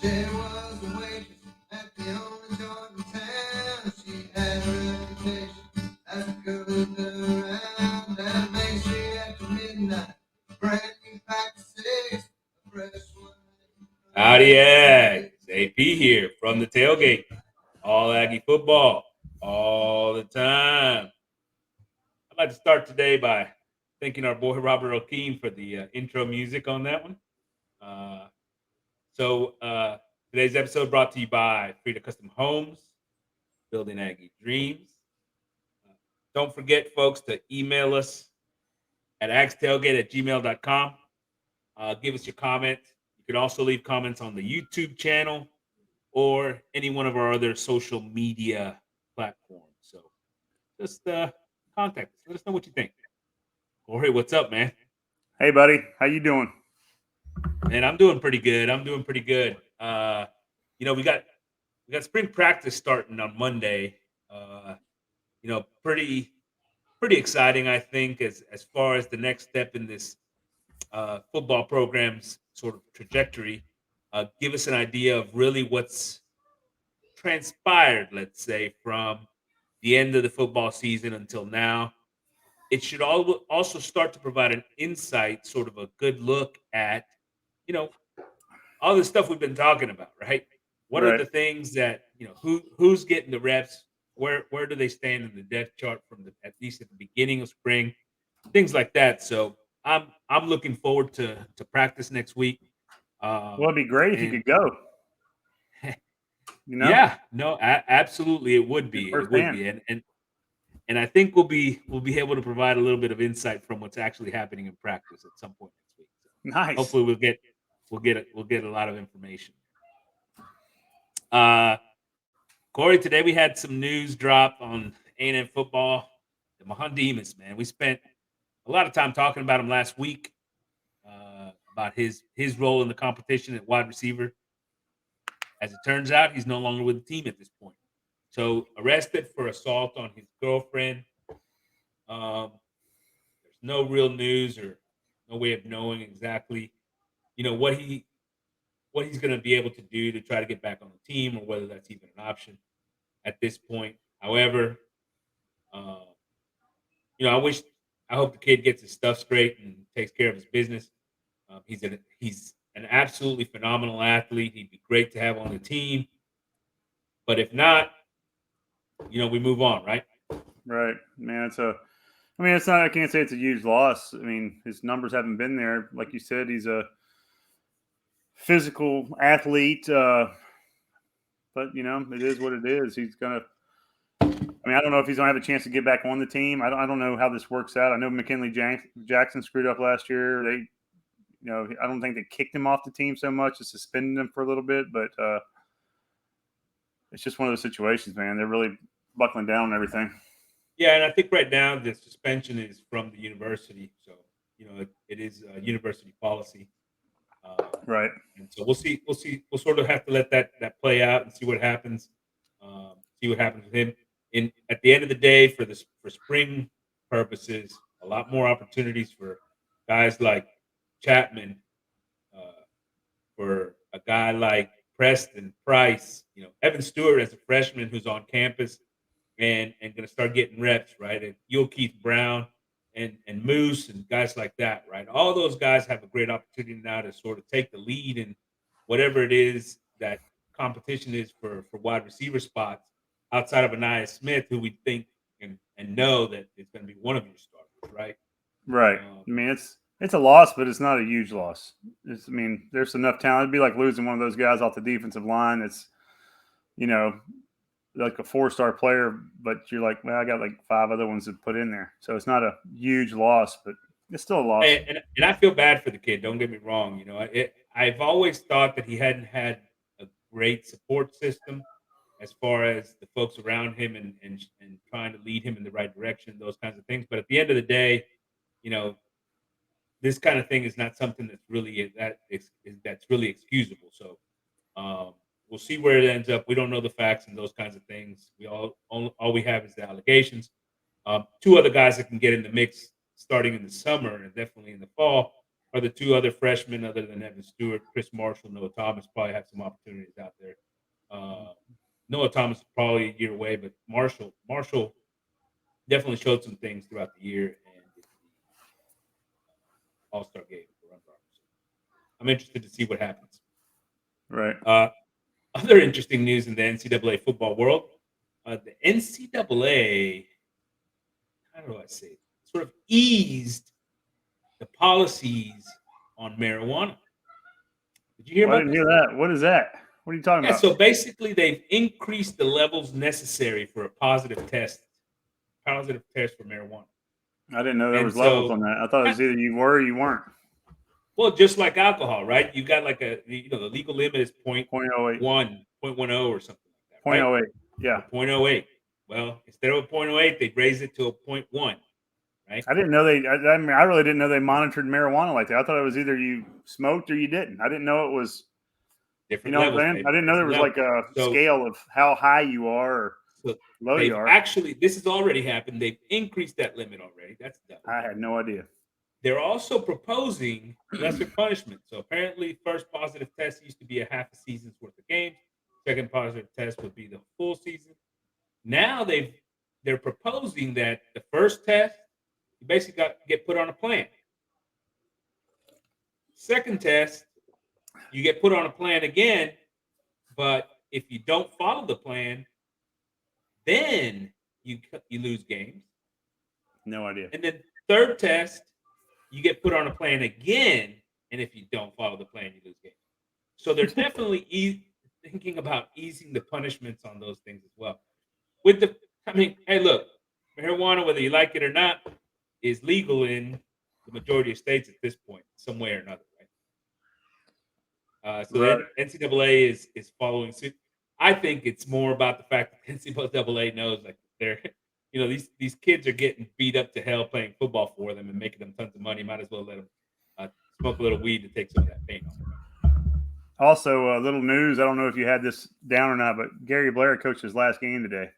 She was a waitress at the only joint in town. She had a reputation as a girl who turned around that Main Street after midnight. Brand new pack of cigs, a fresh one. Howdy, Ags. AP here from the tailgate. All Aggie football, all the time. I'd like to start today by thanking our boy Robert O'Keefe for the intro music on that one. Uh, so today's episode brought to you by Frida Custom Homes, Building Aggie Dreams. Uh, don't forget, folks, to email us at agstailgate@gmail.com. Give us your comment. You can also leave comments on the YouTube channel or any one of our other social media platforms. So just contact us. Let us know what you think. Corey, what's up, man? Hey, buddy. How you doing? Man, I'm doing pretty good. I'm doing pretty good. We got spring practice starting on Monday. Uh, pretty exciting, I think, as far as the next step in this football program's sort of trajectory. Give us an idea of really what's transpired, let's say, from the end of the football season until now. It should also start to provide an insight, sort of a good look at, you know, all the stuff we've been talking about, right? What are Right. the things that who's getting the reps? Where do they stand in the depth chart from the at least at the beginning of spring, things like that. So I'm looking forward to practice next week. Well, it'd be great if you And could go. yeah, no, absolutely, it would Get be, firsthand. and I think we'll be able to provide a little bit of insight from what's actually happening in practice at some point next week. So Nice. hopefully we'll get a lot of information. Uh, Corey, today we had some news drop on A&M football. The Mahan Demons, man, we spent a lot of time talking about him last week, about his role in the competition at wide receiver. As it turns out, he's no longer with the team at this point. So arrested for assault on his girlfriend. Um, there's no real news or no way of knowing exactly, what he's going to be able to do to try to get back on the team, or whether that's even an option at this point. However, uh, I hope the kid gets his stuff straight and takes care of his business. He's an absolutely phenomenal athlete. He'd be great to have on the team. But if not, we move on, right? Right, man. I mean, it's not. I can't say it's a huge loss. I mean, his numbers haven't been there. Like you said, he's a physical athlete. But it is what it is. He's gonna. I mean, I don't know if he's gonna have a chance to get back on the team. I don't know how this works out. I know McKinley Jackson screwed up last year. I don't think they kicked him off the team so much as suspended him for a little bit, but it's just one of those situations, man. They're really buckling down on everything. Yeah, and I think right now the suspension is from the university, so it is university policy. Right. And so we'll sort of have to let that play out and see what happens. See what happens with him. In At the end of the day, for spring purposes, a lot more opportunities for guys like Chapman, uh, for a guy like Preston Price, Evan Stewart as a freshman who's on campus and going to start getting reps, right? And Yul Keith Brown and Moose and guys like that, right? All those guys have a great opportunity now to sort of take the lead in whatever it is that competition is for wide receiver spots outside of Anaya Smith, who we think and know that it's going to be one of your starters, right? Right. Um, I mean, it's a loss, but it's not a huge loss. I mean, there's enough talent. It'd be like losing one of those guys off the defensive line. It's you know like a 4-star player, but you're like, well, I got like 5 other ones to put in there, so it's not a huge loss, but it's still a loss. and I feel bad for the kid. Don't get me wrong. I've always thought that he hadn't had a great support system as far as the folks around him and trying to lead him in the right direction, those kinds of things. But at the end of the day, you know, this kind of thing is not something that's really excusable. So we'll see where it ends up. We don't know the facts and those kinds of things. All we have is the allegations. Two other guys that can get in the mix starting in the summer and definitely in the fall are the two other freshmen other than Evan Stewart. Chris Marshall, Noah Thomas probably have some opportunities out there. Noah Thomas is probably a year away, but Marshall definitely showed some things throughout the year and the All-Star game for Run Rock. I'm interested to see what happens. Right. Other interesting news in the NCAA football world, the NCAA, how do I say it, sort of eased the policies on marijuana. Did you hear I about didn't this? hear that. What is that? What are you talking Yeah, about? so basically they've increased the levels necessary for a positive test for marijuana. I didn't know there And was levels so, on that. I thought it was either you were or you weren't. well, just like alcohol, right? You got like the legal limit is 0.08. 0.10 or something like that, right? 0.08. Yeah. Or 0.08. Well, instead of a 0.08, they raised it to a 0.1, right? I didn't know I mean, I really didn't know they monitored marijuana like that. I thought it was either you smoked or you didn't. I didn't know it was, Different what I'm levels, saying? maybe. I didn't know there was like a scale of how high you are or So low you are. actually, this has already happened. They've increased that limit already. That's done. I had no idea. They're also proposing lesser punishment. So apparently, first positive test used to be a half a season's worth of games. Second positive test would be the full season. Now they're proposing that the first test, you basically get put on a plan. Second test, you get put on a plan again, but if you don't follow the plan, then you lose games. No idea. And then third test, you get put on a plan again, and if you don't follow the plan, you lose games. So they're definitely thinking about easing the punishments on those things as well. Hey, look, marijuana, whether you like it or not, is legal in the majority of states at this point, some way or another, right? So Right. the NCAA is following suit. I think it's more about the fact that NCAA knows, like, they're, these kids are getting beat up to hell playing football for them and making them tons of money. Might as well let them smoke a little weed to take some of that pain off. Also, a little news. I don't know if you had this down or not, but Gary Blair coached his last game today.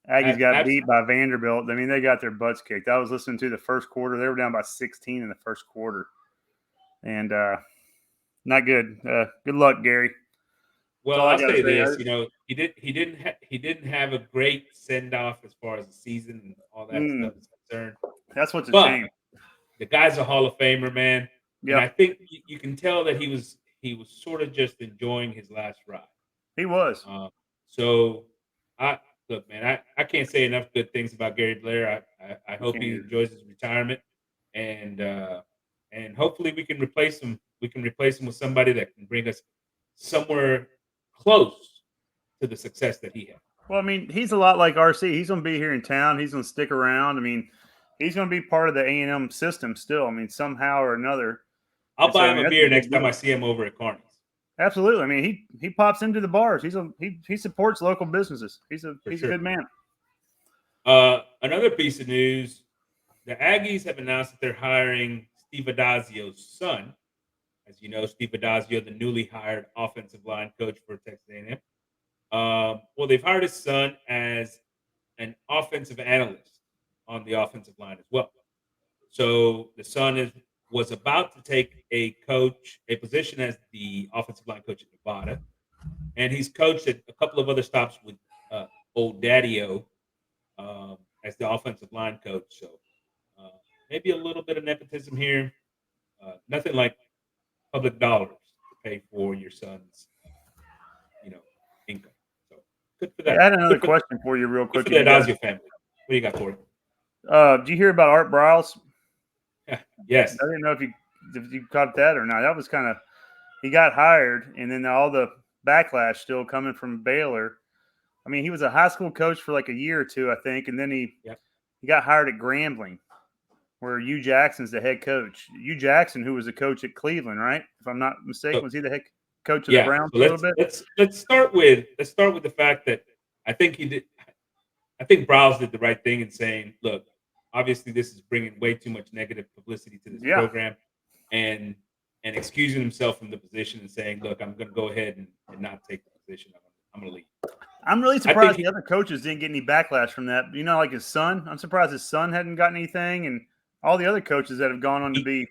Aggies got beat by Vanderbilt. I mean, they got their butts kicked. I was listening to the first quarter. They were down by 16 in the first quarter. And not good. Good luck, Gary. Well, I'll say this. He didn't have a great send off as far as the season and all that stuff is concerned. That's what's a shame. The guy's a Hall of Famer, man. Yeah, and I think you can tell that he was sort of just enjoying his last ride. He was. So look, man, I can't say enough good things about Gary Blair. I hope he enjoys his retirement, and hopefully we can replace him. We can replace him with somebody that can bring us somewhere close to the success that he had. Well, I mean, he's a lot like RC. He's going to be here in town. He's going to stick around. I mean, he's going to be part of the A&M system still. I mean, somehow or another. I'll buy him a beer next time I see him over at Carney's. Absolutely. I mean, he pops into the bars. He supports local businesses. He's a good man. Another piece of news: the Aggies have announced that they're hiring Steve Adazio's son. As you know, Steve Adazio, the newly hired offensive line coach for Texas A&amp. Well, they've hired his son as an offensive analyst on the offensive line as well. So the son was about to take a position as the offensive line coach at Nevada, and he's coached at a couple of other stops with old Daddy-O as the offensive line coach. So maybe a little bit of nepotism here. Nothing like public dollars to pay for your son's, income. So good for that. I had another question for you, real quick. For the Adazio family. What do you got for it? Did you hear about Art Briles? Yes. I didn't know if you caught that or not. That was kind of, he got hired, and then all the backlash still coming from Baylor. I mean, he was a high school coach for like a year or two, I think, and then he got hired at Grambling, where Hugh Jackson's the head coach. Hugh Jackson, who was a coach at Cleveland, right? If I'm not mistaken, was he the head coach of the Browns a little bit? Let's start with the fact that I think Briles did the right thing in saying, look, obviously this is bringing way too much negative publicity to this program, and excusing himself from the position and saying, look, I'm going to go ahead and not take the position. I'm going to leave. I'm really surprised the other coaches didn't get any backlash from that. Like his son. I'm surprised his son hadn't gotten anything, and all the other coaches that have gone on to be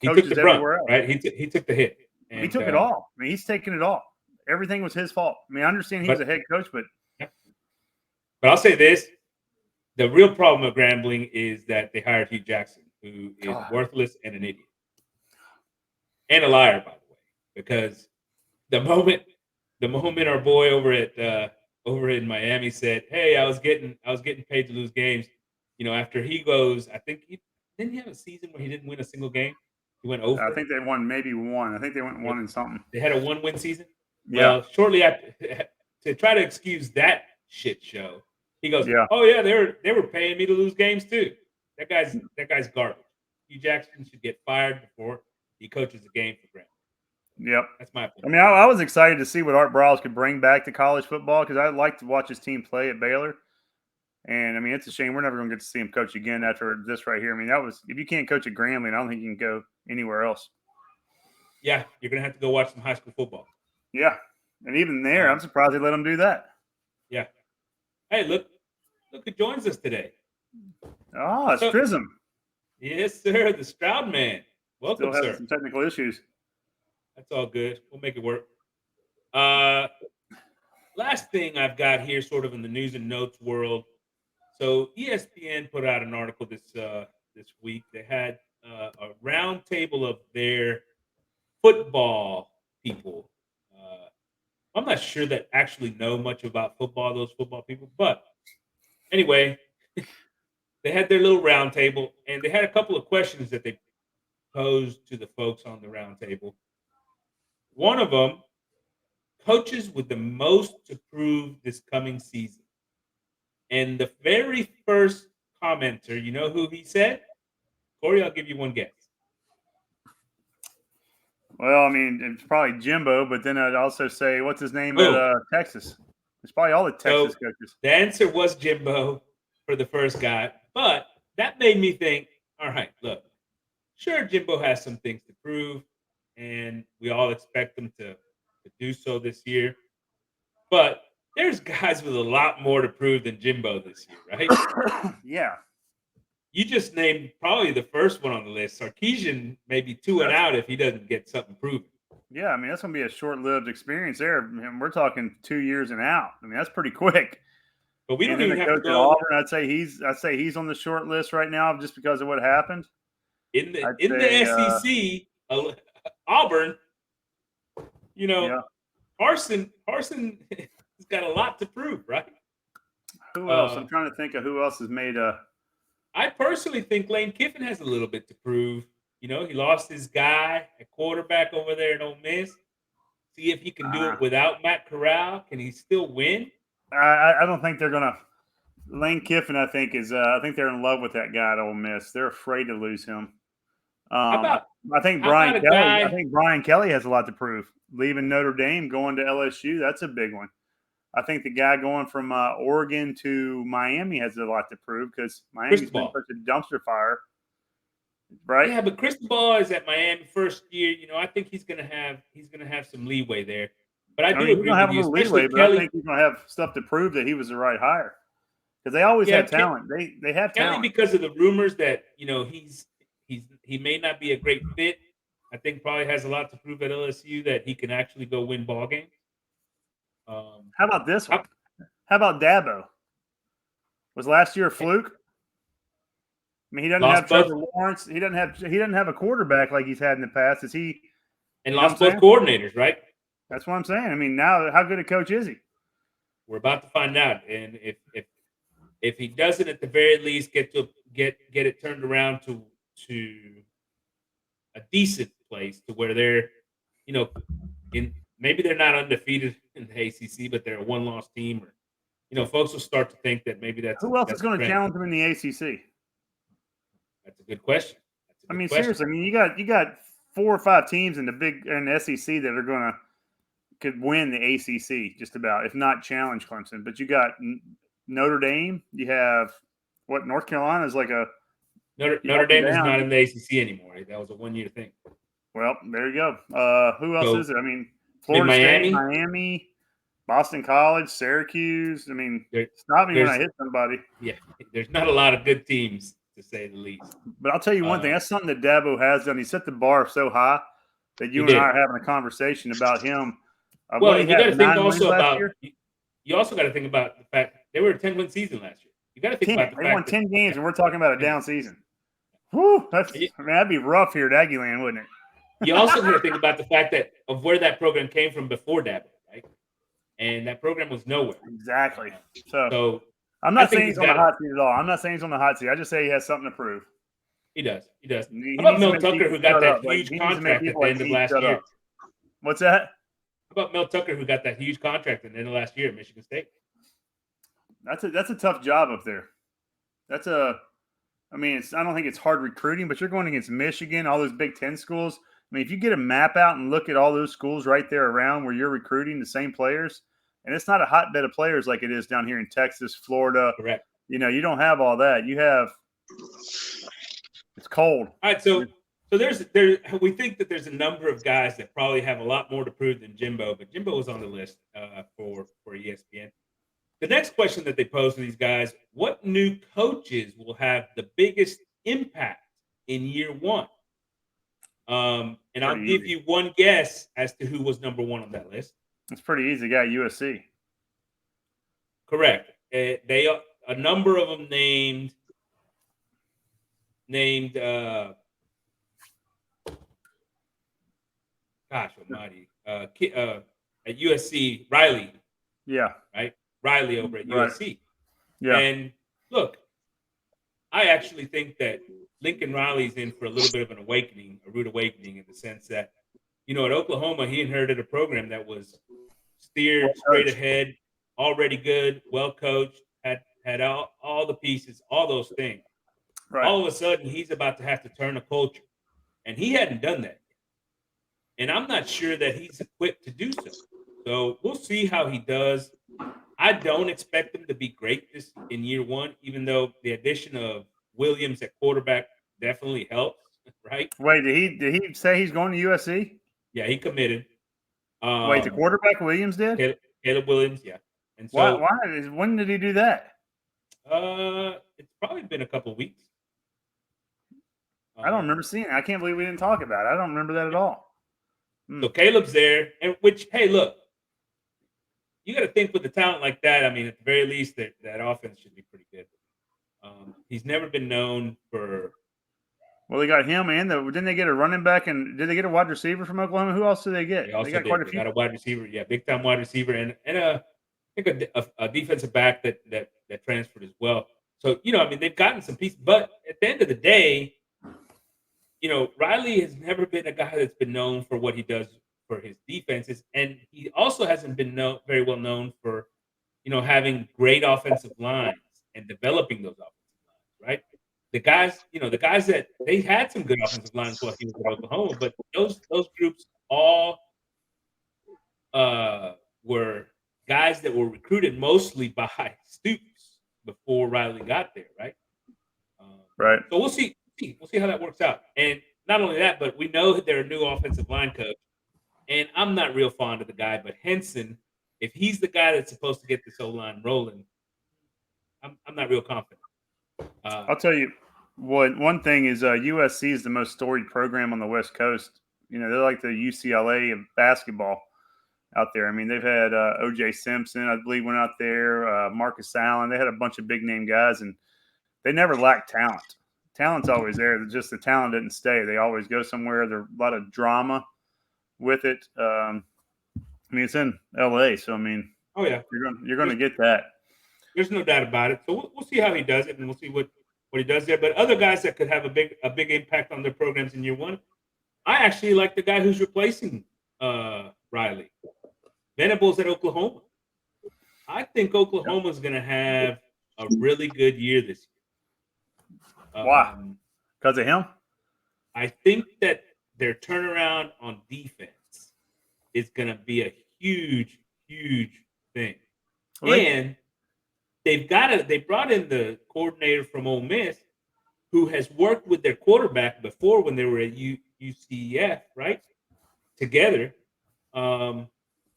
He took coaches the brunt, everywhere else. right? He took the hit. And, he took it all. I mean, he's taking it all. Everything was his fault. I mean, I understand he was a head coach, but I'll say this: the real problem with Grambling is that they hired Hugh Jackson, who is worthless and an idiot, and a liar, by the way. Because the moment our boy over in Miami said, "Hey, I was getting paid to lose games," after he goes, I think didn't he have a season where he didn't win a single game. He went over. I think they won maybe one. I think they went 1 and something. They had a 1-win season. Yeah. Well, shortly after, to try to excuse that shit show, he goes, Yeah. "Oh yeah, they were paying me to lose games too." That guy's garbage. Hugh Jackson should get fired before he coaches a game for Graham. Yep. That's my opinion. I mean, I was excited to see what Art Briles could bring back to college football because I like to watch his team play at Baylor. And I mean, it's a shame we're never going to get to see him coach again after this right here. I mean, if you can't coach at Grambling, I don't think you can go anywhere else. Yeah, you're going to have to go watch some high school football. Yeah, and even there, I'm surprised they let him do that. Yeah. Hey, look who joins us today. Oh, it's Trism. Yes, sir, the Stroud man. Welcome, Still sir. has some technical issues. That's all good. We'll make it work. Last thing I've got here, sort of in the news and notes world. So ESPN put out an article this week. They had a round table of their football people. I'm not sure that actually know much about football, those football people. But anyway, they had their little round table, and they had a couple of questions that they posed to the folks on the round table. One of them, coaches with the most to prove this coming season. And the very first commenter, you know who he said? Corey, I'll give you one guess. Well, I mean, it's probably Jimbo, but then I'd also say, what's his name at Texas? It's probably all the Texas coaches. The answer was Jimbo for the first guy, but that made me think, all right, look, sure, Jimbo has some things to prove, and we all expect him to do so this year. But there's guys with a lot more to prove than Jimbo this year, right? Yeah. You just named probably the first one on the list. Sarkisian may be 2 and out if he doesn't get something proven. Yeah, I mean, that's going to be a short-lived experience there. I mean, we're talking 2 years and out. I mean, that's pretty quick. But we don't even have to go. Auburn, I'd say he's on the short list right now just because of what happened. In the SEC, Auburn, Carson has got a lot to prove, right? Who else? I'm trying to think of who else has made a. I personally think Lane Kiffin has a little bit to prove. He lost his guy at quarterback over there at Ole Miss. See if he can do it without Matt Corral. Can he still win? I don't think they're gonna. Lane Kiffin, I think they're in love with that guy at Ole Miss. They're afraid to lose him. I think Brian Kelly. I think Brian Kelly has a lot to prove. Leaving Notre Dame, going to LSU, that's a big one. I think the guy going from Oregon to Miami has a lot to prove because Miami's been such a dumpster fire, right? Yeah, but Cristobal is at Miami first year. I think he's gonna have some leeway there. But I do agree with you, especially Kelly. I think he's gonna have stuff to prove that he was the right hire because they always have talent. They have Kelly talent because of the rumors that he may not be a great fit. I think probably has a lot to prove at LSU that he can actually go win ball games. How about this one? How about Dabo? Was last year a fluke? I mean, he doesn't have Trevor Lawrence. He doesn't have a quarterback like he's had in the past. Is he? And lost both coordinators, right? That's what I'm saying. I mean, now how good a coach is he? We're about to find out. And if he doesn't, at the very least, get it turned around to a decent place to where they're, maybe they're not undefeated in the ACC, but they're a one-loss team. Or, folks will start to think that maybe that's who else is going to challenge them in the ACC. That's a good question. Seriously. I mean, you got 4 or 5 teams in the SEC that could win the ACC just about, if not challenge Clemson. But you got Notre Dame. You have North Carolina is like a. Notre Dame is not in the ACC anymore. That was a 1-year thing. Well, there you go. Who else is it? I mean, Florida State, Miami, Boston College, Syracuse. I mean, stop me when I hit somebody. Yeah, there's not a lot of good teams to say the least. But I'll tell you one thing. That's something that Dabo has done. He set the bar so high that you and I are having a conversation about him. Well, and you got to think 9 wins also last about year? you also got to think about the fact they were a 10-win season last year. You got to think about the They fact won that 10 games, and we're talking about a down season. Whew, that'd be rough here at Aggie Land, wouldn't it? You also got to think about the fact that of where that program came from before Dabo, right? And that program was nowhere. Exactly. So I'm I not think saying he's on the hot seat at all. I'm not saying he's on the hot seat. I just say he has something to prove. He does. He does. He How about needs to Mel make Tucker, people who got shut that up. Like, huge he needs to make contract at people the like end of me last shut year? up. What's that? How about Mel Tucker, who got that huge contract at the end of last year at Michigan State? That's a tough job up there. I don't think it's hard recruiting, but you're going against Michigan, all those Big Ten schools. I mean, if you get a map out and look at all those schools right there around where you're recruiting the same players, and it's not a hotbed of players like it is down here in Texas, Florida. Correct. You don't have all that. It's cold. All right, so we think that there's a number of guys that probably have a lot more to prove than Jimbo, but Jimbo was on the list for ESPN. The next question that they pose to these guys: what new coaches will have the biggest impact in year one? And I'll give you one guess as to who was number one on that list. It's pretty easy. Guy USC. Correct. A number of them named gosh almighty, at USC, Riley. Yeah. Right? Riley over at USC. Yeah. And look, I actually think that Lincoln Riley's in for a little bit of an awakening, a rude awakening, in the sense that, at Oklahoma, he inherited a program that was steered straight ahead, already good, well coached, had all the pieces, all those things. Right. All of a sudden, he's about to have to turn a culture, and he hadn't done that yet. And I'm not sure that he's equipped to do so. So we'll see how he does. I don't expect him to be great in year one, even though the addition of Williams at quarterback definitely helps, right? Wait, did he say he's going to USC? Yeah, he committed. Wait, the quarterback Williams did? Caleb Williams, yeah. And so why? When did he do that? It's probably been a couple of weeks. I don't remember seeing it. I can't believe we didn't talk about it. I don't remember that at all. So Caleb's there, and hey, look, you got to think with the talent like that. I mean, at the very least, that offense should be pretty good. He's never been known for. Well, they got him, and didn't they get a running back, and did they get a wide receiver from Oklahoma? Who else did they get? They got quite a few. They got a wide receiver, yeah, big time wide receiver, and I think a defensive back that transferred as well. So they've gotten some pieces, but at the end of the day, Riley has never been a guy that's been known for what he does for his defenses, and he also hasn't been very well known for having great offensive lines and developing those offensive lines, right? The guys that they had some good offensive lines while he was at Oklahoma, but those groups all were guys that were recruited mostly by Stoops before Riley got there, right? Right. So we'll see. We'll see how that works out. And not only that, but we know that they're a new offensive line coach. And I'm not real fond of the guy, but Henson, if he's the guy that's supposed to get this O-line rolling, I'm not real confident. I'll tell you one thing is USC is the most storied program on the West Coast. They're like the UCLA of basketball out there. I mean, they've had O.J. Simpson, I believe, went out there, Marcus Allen. They had a bunch of big-name guys, and they never lacked talent. Talent's always there. Just the talent didn't stay. They always go somewhere. There's a lot of drama with it. It's in L.A., so oh yeah, you're going to get that. There's no doubt about it. So we'll see how he does it, and we'll see what he does there. But other guys that could have a big impact on their programs in year one, I actually like the guy who's replacing Riley, Venables at Oklahoma. I think Oklahoma's going to have a really good year this year. Why? Because of him? I think that their turnaround on defense is going to be a huge, huge thing. Well, and they brought in the coordinator from Ole Miss who has worked with their quarterback before when they were at UCF, right? Together. And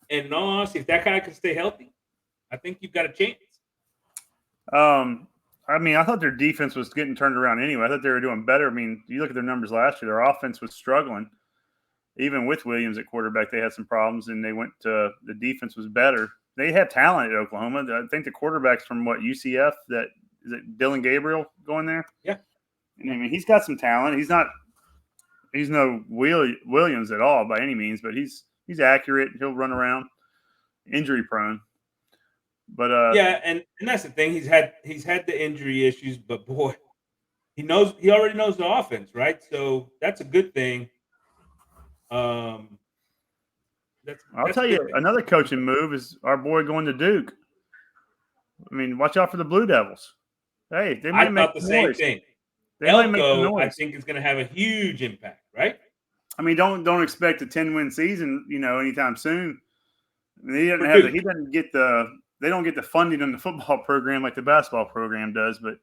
in all honesty, if that guy can stay healthy, I think you've got a chance. I mean, I thought their defense was getting turned around anyway. I thought they were doing better. I mean, you look at their numbers last year, their offense was struggling. Even with Williams at quarterback, they had some problems, and they went to the defense was better. They have talent at Oklahoma. I think the quarterback's from UCF. That is it, Dylan Gabriel going there. Yeah, and I mean, he's got some talent. He's no Williams at all by any means, but he's accurate. He'll run around, injury prone. But yeah, and that's the thing. He's had the injury issues, but boy, he already knows the offense, right? So that's a good thing. I'll tell you, another coaching move is our boy going to Duke. I mean, watch out for the Blue Devils. Hey, they might make the same thing. Elko, I think, is going to have a huge impact, right? I mean, don't expect a 10-win season, anytime soon. I mean, they don't get the funding in the football program like the basketball program does, but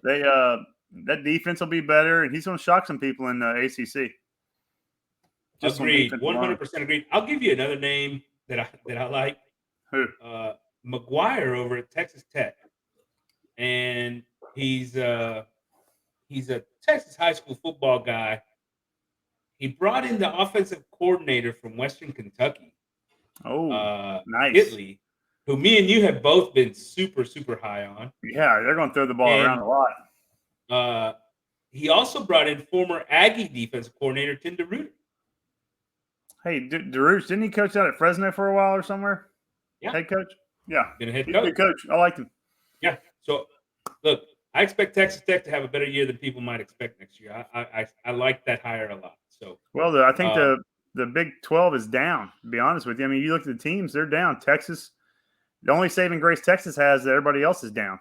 they that defense will be better, and he's going to shock some people in the ACC. Agreed, 100% agreed. I'll give you another name that I like. Who? McGuire over at Texas Tech, and he's a Texas high school football guy. He brought in the offensive coordinator from Western Kentucky. Oh, nice. Italy, who me and you have both been super, super high on. Yeah, they're going to throw the ball around a lot. He also brought in former Aggie defensive coordinator Tim DeRuyter. Hey, DeRuyter, didn't he coach out at Fresno for a while or somewhere? Yeah. Head coach? Yeah. Been a head He's coach. a good coach. I liked him. Yeah. So, look, I expect Texas Tech to have a better year than people might expect next year. I like that hire a lot. So, well, I think the Big 12 is down, to be honest with you. I mean, you look at the teams, they're down. Texas, the only saving grace Texas has that everybody else is down.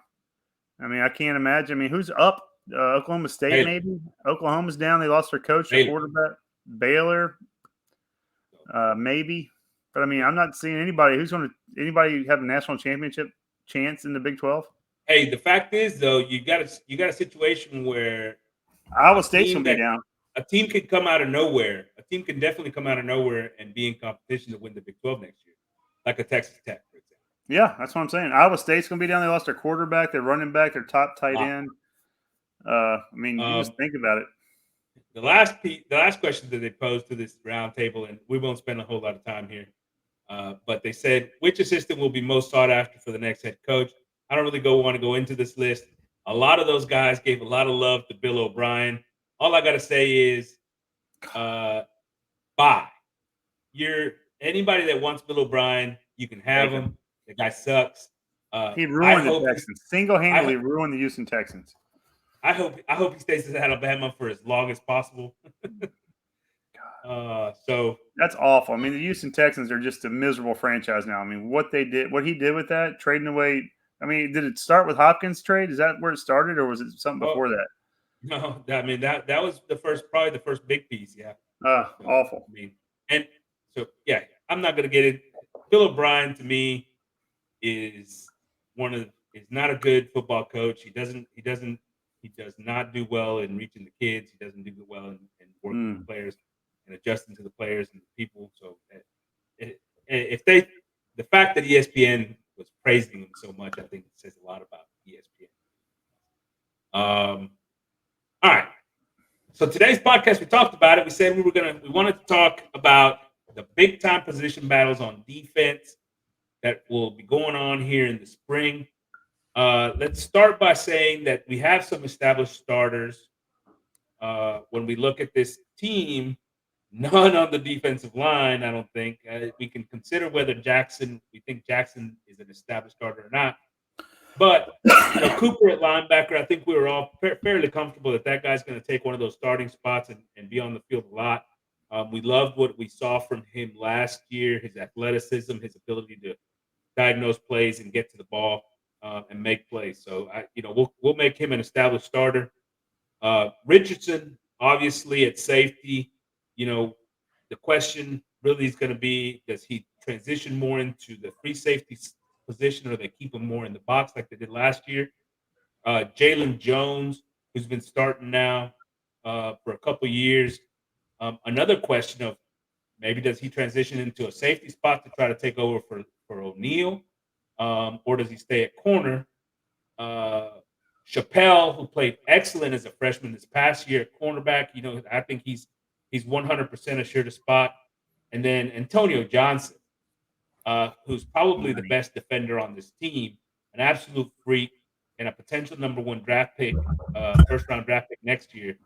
I mean, I can't imagine. I mean, who's up? Oklahoma State, maybe? Oklahoma's down. They lost their coach, their quarterback. Baylor, maybe. But, I mean, I'm not seeing anybody have a national championship chance in the Big 12. Hey, the fact is, though, you got a situation where Iowa State's going to be down. A team can come out of nowhere. A team can definitely come out of nowhere and be in competition to win the Big 12 next year, like a Texas Tech, for example. Yeah, that's what I'm saying. Iowa State's going to be down. They lost their quarterback, their running back, their top tight end. I mean, you just think about it. The last question that they posed to this roundtable, and we won't spend a whole lot of time here, but they said, which assistant will be most sought after for the next head coach? I don't really want to go into this list. A lot of those guys gave a lot of love to Bill O'Brien. All I got to say is, bye. Anybody that wants Bill O'Brien, you can have him. The guy sucks. He ruined the Texans. Single-handedly ruined the Houston Texans. I hope he stays at Alabama for as long as possible. So that's awful. I mean, the Houston Texans are just a miserable franchise now. I mean, what he did with that, trading away. I mean, did it start with Hopkins trade? Is that where it started, or was it something before that? No, I mean that was probably the first big piece. Yeah. Awful. I mean, and so yeah, I'm not gonna get it. Bill O'Brien to me is not a good football coach. He does not do well in reaching the kids. He doesn't do well in working with the players and adjusting to the players and the people. So the fact that ESPN was praising him so much, I think it says a lot about ESPN. All right. So today's podcast, we talked about it. We said we wanted to talk about the big time position battles on defense that will be going on here in the spring. Let's start by saying that we have some established starters. When we look at this team, none on the defensive line, I don't think. We can consider whether we think Jackson is an established starter or not. But Cooper at linebacker, I think we were all fairly comfortable that guy's going to take one of those starting spots and be on the field a lot. We loved what we saw from him last year, his athleticism, his ability to diagnose plays and get to the ball and make plays. So, we'll make him an established starter. Richardson, obviously, at safety, the question really is going to be, does he transition more into the free safety position, or they keep him more in the box like they did last year? Jalen Jones, who's been starting now for a couple years. Another question of maybe does he transition into a safety spot to try to take over for O'Neal, or does he stay at corner? Chappelle, who played excellent as a freshman this past year at cornerback. I think he's 100% assured a spot. And then Antonio Johnson, who's probably the best defender on this team, an absolute freak, and a potential number one draft pick, first round draft pick next year.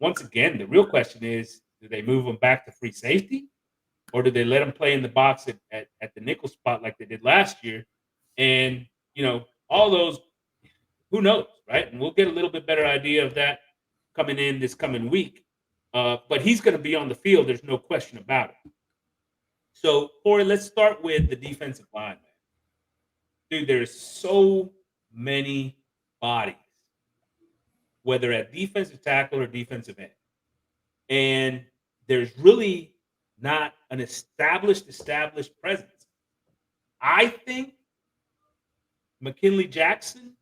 Once again, the real question is, do they move him back to free safety, or do they let him play in the box at the nickel spot like they did last year? And, all those, who knows, right? And we'll get a little bit better idea of that coming in this coming week. But he's going to be on the field. There's no question about it. So, Corey, let's start with the defensive line, man. Dude, there's so many bodies, whether at defensive tackle or defensive end. And there's really not an established presence. I think McKinley Jackson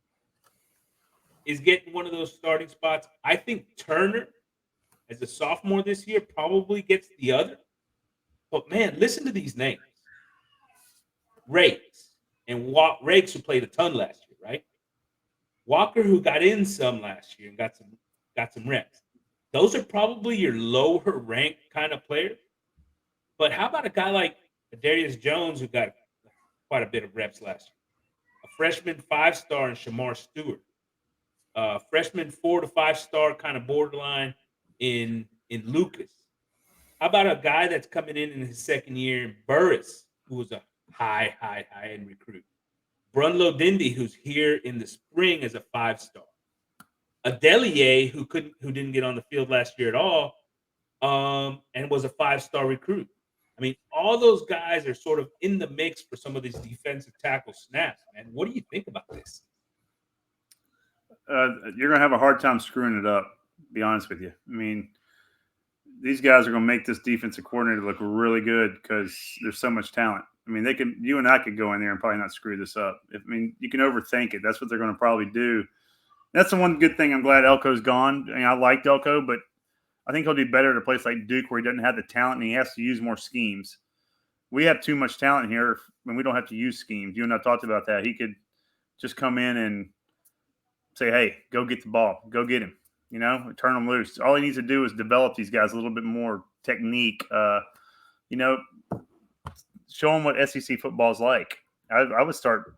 is getting one of those starting spots. I think Turner, as a sophomore this year, probably gets the other. But, man, listen to these names. Rakes, and Rakes, who played a ton last year, right? Walker, who got in some last year and got some reps. Those are probably your lower ranked kind of players. But how about a guy like Darius Jones, who got quite a bit of reps last year? A freshman 5-star in Shamar Stewart. Freshman 4 to 5-star kind of borderline in Lucas. How about a guy that's coming in his second year in Burris, who was a high end recruit? Brunlo Dindy, who's here in the spring as a 5-star. Adelier, who didn't get on the field last year at all, and was a 5-star recruit. I mean, all those guys are sort of in the mix for some of these defensive tackle snaps, man. What do you think about this? You're going to have a hard time screwing it up, to be honest with you. I mean, these guys are going to make this defensive coordinator look really good because there's so much talent. I mean, you and I could go in there and probably not screw this up. You can overthink it. That's what they're going to probably do. That's the one good thing. I'm glad Elko's gone. I mean, I liked Elko, but I think he'll do better at a place like Duke where he doesn't have the talent and he has to use more schemes. We have too much talent here and we don't have to use schemes. You and I talked about that. He could just come in and say, hey, go get the ball. Go get him. Turn them loose. All he needs to do is develop these guys a little bit more technique. Show them what SEC football is like. I would start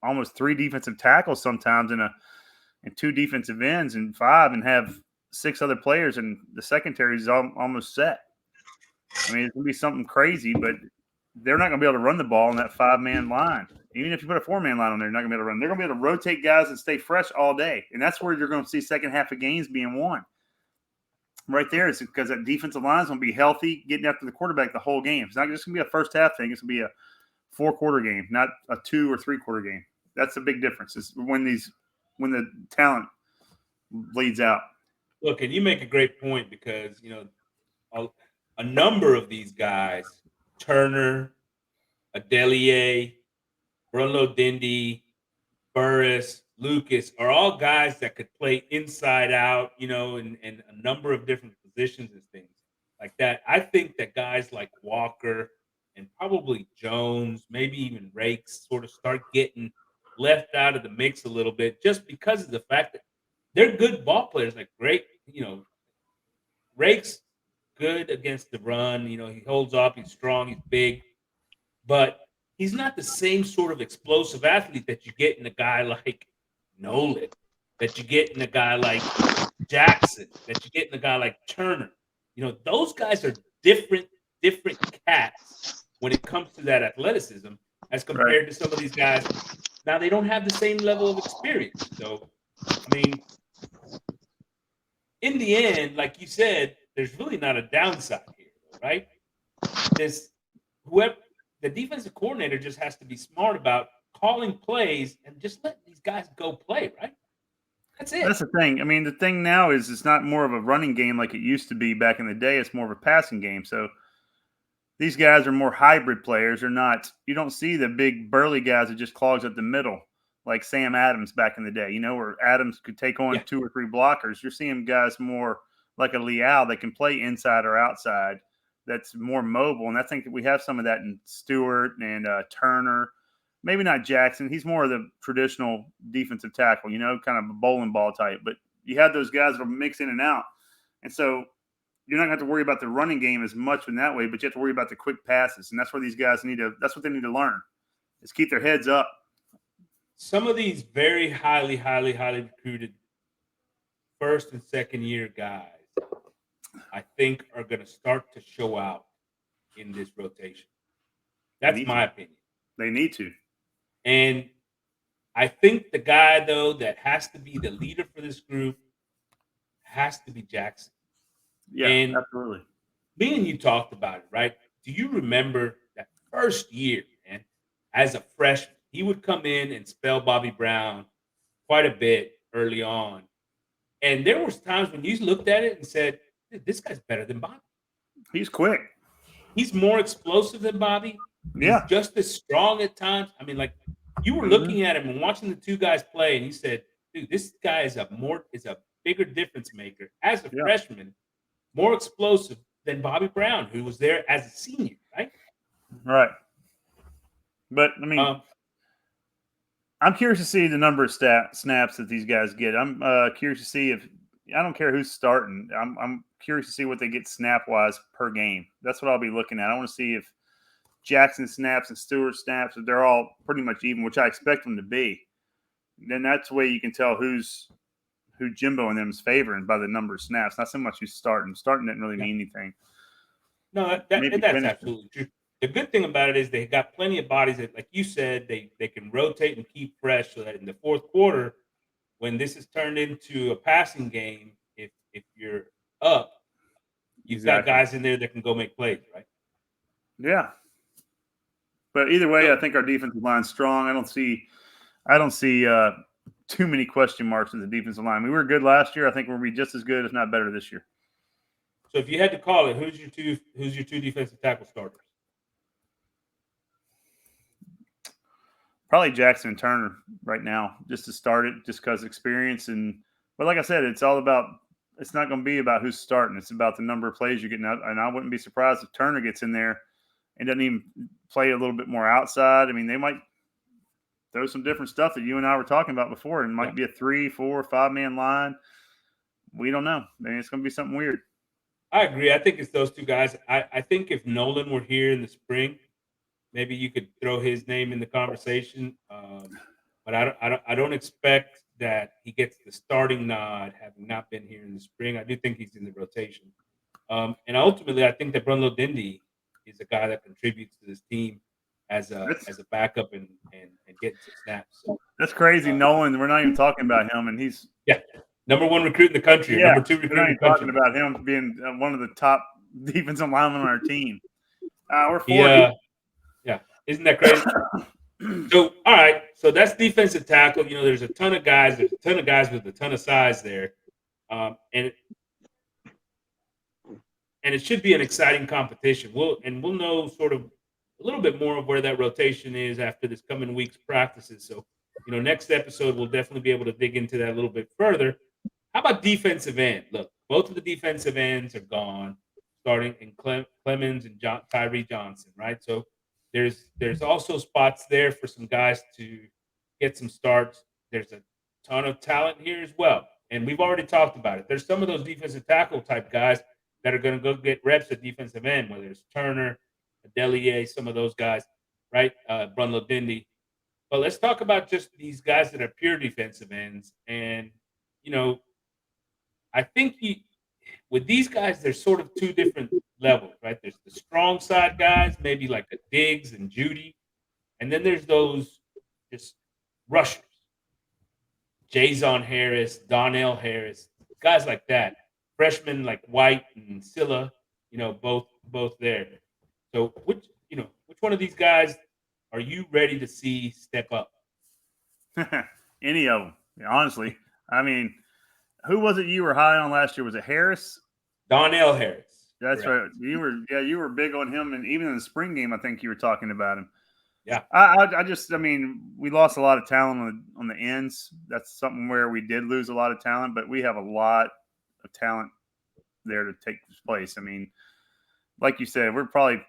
almost 3 defensive tackles sometimes and 2 defensive ends and 5 and have 6 other players, and the secondary is almost set. I mean, it's going to be something crazy, but they're not going to be able to run the ball in that 5-man line. Even if you put a 4-man line on there, they're not going to be able to run. They're going to be able to rotate guys and stay fresh all day, and that's where you're going to see second half of games being won. Right there is because that defensive line is going to be healthy, getting after the quarterback the whole game. It's not just going to be a first half thing. It's going to be a 4-quarter game, not a 2 or 3-quarter game. That's the big difference. Is when the talent bleeds out. Look, and you make a great point because a number of these guys, Turner, Adelier, Brunlo Dindy, Burris, Lucas, are all guys that could play inside out, in a number of different positions and things like that. I think that guys like Walker and probably Jones, maybe even Rakes, sort of start getting left out of the mix a little bit just because of the fact that they're good ball players. Like Rakes, good against the run. He holds up, he's strong, he's big, but he's not the same sort of explosive athlete that you get in a guy like Nolan, that you get in a guy like Jackson, that you get in a guy like Turner. Those guys are different cats when it comes to that athleticism as compared to some of these guys. Now, they don't have the same level of experience. So, I mean, in the end, like you said, there's really not a downside here, right? The defensive coordinator just has to be smart about calling plays and just let these guys go play, right? That's it. That's the thing. I mean, the thing now is it's not more of a running game like it used to be back in the day. It's more of a passing game. So these guys are more hybrid players. You don't see the big burly guys that just clogs up the middle like Sam Adams back in the day, where Adams could take on 2 or 3 blockers. You're seeing guys more like a Leal that can play inside or outside. That's more mobile. And I think that we have some of that in Stewart and Turner. maybe not Jackson. He's more of the traditional defensive tackle, kind of a bowling ball type. But you have those guys that will mix in and out. And so you're not going to have to worry about the running game as much in that way, but you have to worry about the quick passes. And that's where these guys that's what they need to learn, is keep their heads up. Some of these very highly, highly, highly recruited first and second year guys, I think, are going to start to show out in this rotation. That's my opinion. They need to. And I think the guy, though, that has to be the leader for this group has to be Jackson. Yeah, and absolutely. Me and you talked about it, right? Do you remember that first year, man, as a freshman? He would come in and spell Bobby Brown quite a bit early on. And there was times when you looked at it and said, this guy's better than Bobby. He's quick. He's more explosive than Bobby. Yeah. He's just as strong at times. I mean, like, you were looking at him and watching the two guys play, and you said, dude, this guy is a bigger difference maker as a freshman, more explosive than Bobby Brown, who was there as a senior, right? Right. But, I mean, I'm curious to see the number of snaps that these guys get. I'm curious to see if – I don't care who's starting. I'm curious to see what they get snap-wise per game. That's what I'll be looking at. I want to see if Jackson snaps and Stewart snaps, if they're all pretty much even, which I expect them to be. Then that's the way you can tell who Jimbo and them is favoring by the number of snaps, not so much who's starting. Starting doesn't really mean anything. No, that's absolutely true. The good thing about it is they got plenty of bodies that, like you said, they can rotate and keep fresh so that in the fourth quarter, when this is turned into a passing game, if you're up, you've got guys in there that can go make plays, right? Yeah. But either way, I think our defensive line's strong. I don't see too many question marks with the defensive line. We were good last year. I think we'll be just as good, if not better, this year. So if you had to call it, who's your two defensive tackle starters? Probably Jackson and Turner right now, just to start it, just because experience. But like I said, it's not going to be about who's starting. It's about the number of plays you're getting out. And I wouldn't be surprised if Turner gets in there and doesn't even play a little bit more outside. I mean, they might throw some different stuff that you and I were talking about before. And it might be a 3, 4, 5-man line. We don't know. I mean, it's going to be something weird. I agree. I think it's those two guys. I think if Nolan were here in the spring, maybe you could throw his name in the conversation. But I don't expect that he gets the starting nod, having not been here in the spring. I do think he's in the rotation. And ultimately, I think that Brunlo Dindy is a guy that contributes to this team as a backup and getting some snaps. So, that's crazy. Nolan, we're not even talking about him, and he's number one recruit in the country. Number two recruit in the country. Talking about him being one of the top defensive linemen on our team. We're 40. Yeah. Isn't that crazy? So, all right. So that's defensive tackle. There's a ton of guys. There's a ton of guys with a ton of size there. And it should be an exciting competition. We'll know sort of a little bit more of where that rotation is after this coming week's practices. So, next episode, we'll definitely be able to dig into that a little bit further. How about defensive end? Look, both of the defensive ends are gone, starting in Clemens and Tyree Johnson, right? So there's also spots there for some guys to get some starts. There's a ton of talent here as well. And we've already talked about it. There's some of those defensive tackle type guys that are going to go get reps at defensive end, whether it's Turner, Adelier, some of those guys, right? Brunlo Dindy. But let's talk about just these guys that are pure defensive ends. And, I think with these guys, there's sort of two different levels, right? There's the strong side guys, maybe like a Diggs and Judy. And then there's those just rushers. Jason Harris, Donnell Harris, guys like that. Freshmen like White and Silla, both there. So which one of these guys are you ready to see step up? Any of them, honestly. I mean, who was it you were high on last year? Was it Harris? Donnell Harris. That's correct. Right. You were big on him, and even in the spring game, I think you were talking about him. Yeah. I mean, we lost a lot of talent on the ends. That's something where we did lose a lot of talent, but we have a lot of talent there to take place. I mean, like you said, we're probably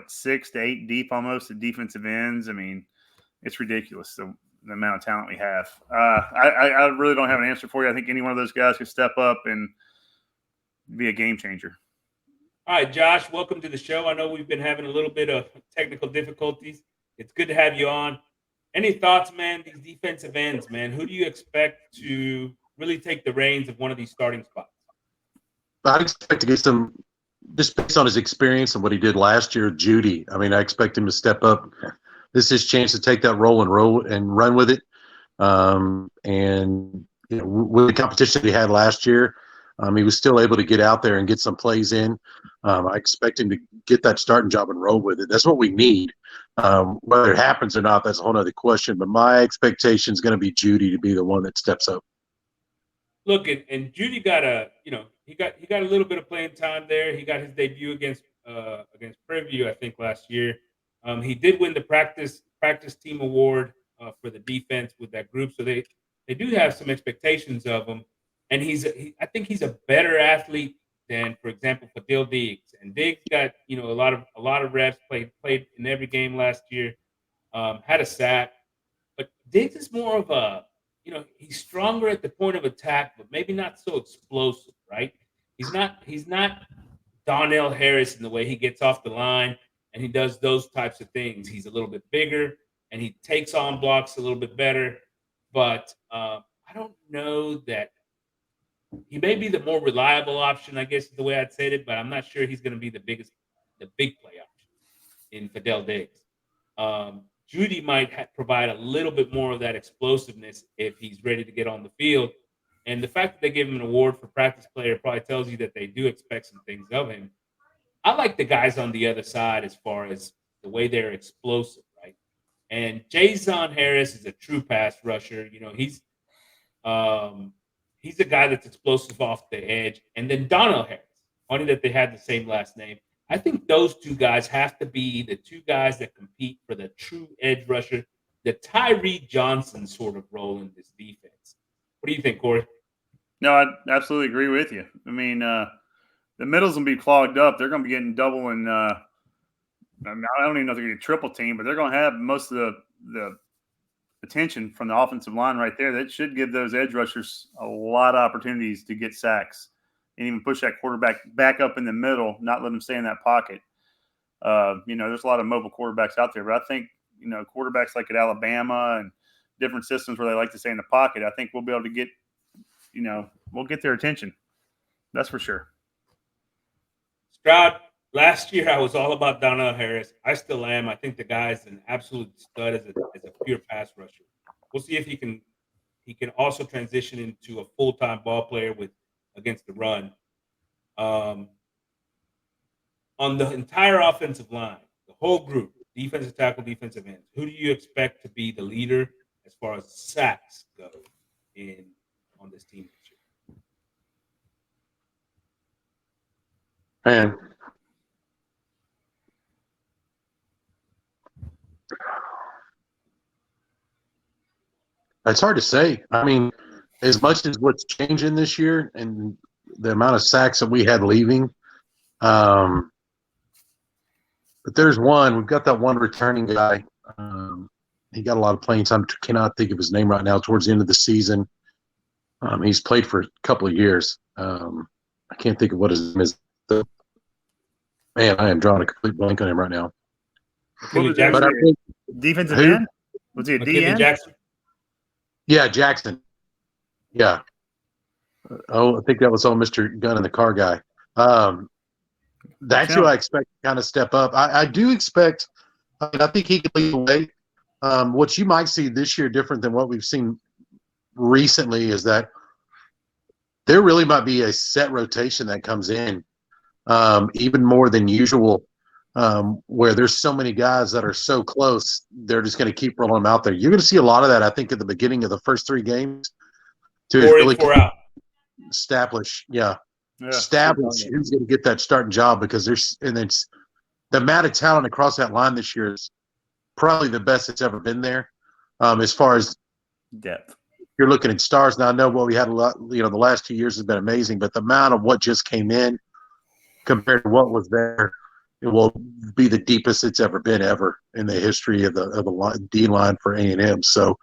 6 to 8 deep almost at defensive ends. I mean, it's ridiculous the amount of talent we have. I really don't have an answer for you. I think any one of those guys could step up and be a game changer. All right, Josh, welcome to the show. I know we've been having a little bit of technical difficulties. It's good to have you on. Any thoughts, man, these defensive ends, man? Who do you expect to really take the reins of one of these starting spots? I expect to get some, just based on his experience and what he did last year, Judy. I mean, I expect him to step up. This is his chance to take that role and run with it. And you know, with the competition he had last year, he was still able to get out there and get some plays in. I expect him to get that starting job and roll with it. That's what we need. Whether it happens or not, that's a whole other question. But my expectation is going to be Judy to be the one that steps up. Look, and Judy got he got a little bit of playing time there. He got his debut against Preview, I think, last year. He did win the practice team award for the defense with that group, so they do have some expectations of him. And I think he's a better athlete than, for example, Fadil Diggs. And Diggs got a lot of reps, played in every game last year, had a sack. But Diggs is more of a he's stronger at the point of attack, but maybe not so explosive, right? He's not Donnell Harris in the way he gets off the line and he does those types of things. He's a little bit bigger and he takes on blocks a little bit better. But I don't know that he may be the more reliable option, I guess is the way I'd say it, but I'm not sure he's going to be the big play option in Fadil Diggs. Judy might provide a little bit more of that explosiveness if he's ready to get on the field. And the fact that they gave him an award for practice player probably tells you that they do expect some things of him. I like the guys on the other side as far as the way they're explosive, right? And Jason Harris is a true pass rusher. He's a guy that's explosive off the edge. And then Donnell Harris, funny that they had the same last name. I think those two guys have to be the two guys that compete for the true edge rusher, the Tyree Johnson sort of role in this defense. What do you think, Corey? No, I absolutely agree with you. I mean, the middle's going to be clogged up. They're going to be getting double and I don't even know if they're going to get triple team, but they're going to have most of the attention from the offensive line right there. That should give those edge rushers a lot of opportunities to get sacks and even push that quarterback back up in the middle, not let him stay in that pocket. There's a lot of mobile quarterbacks out there, but I think, quarterbacks like at Alabama and different systems where they like to stay in the pocket, I think we'll be able to get, we'll get their attention. That's for sure. Stroud, last year I was all about Donnell Harris. I still am. I think the guy's an absolute stud as a pure pass rusher. We'll see if he can also transition into a full-time ball player against the run. On the entire offensive line, the whole group, defensive tackle, defensive ends, who do you expect to be the leader as far as sacks go on this team this year? Man, it's hard to say. I mean, as much as what's changing this year and the amount of sacks that we had leaving, but there's one. We've got that one returning guy. He got a lot of playing time. Cannot think of his name right now. Towards the end of the season, he's played for a couple of years. I can't think of what his name is. Man, I am drawing a complete blank on him right now. But I think, defensive end? Was he a DN? Jackson? Yeah, Jackson. Yeah. I think that was all Mr. Gun in the car guy. That's who I expect to kind of step up. I do expect – I think he can lead the way. What you might see this year different than what we've seen recently is that there really might be a set rotation that comes in, even more than usual, where there's so many guys that are so close, they're just going to keep rolling them out there. You're going to see a lot of that, I think, at the beginning of the first three games to really establish who's going to get that starting job, because it's the amount of talent across that line this year is probably the best it's ever been there, as far as depth. You're looking at stars now. I know what we had a lot, the last 2 years has been amazing, but the amount of what just came in compared to what was there, it will be the deepest it's ever been in the history of the D line for A&M. So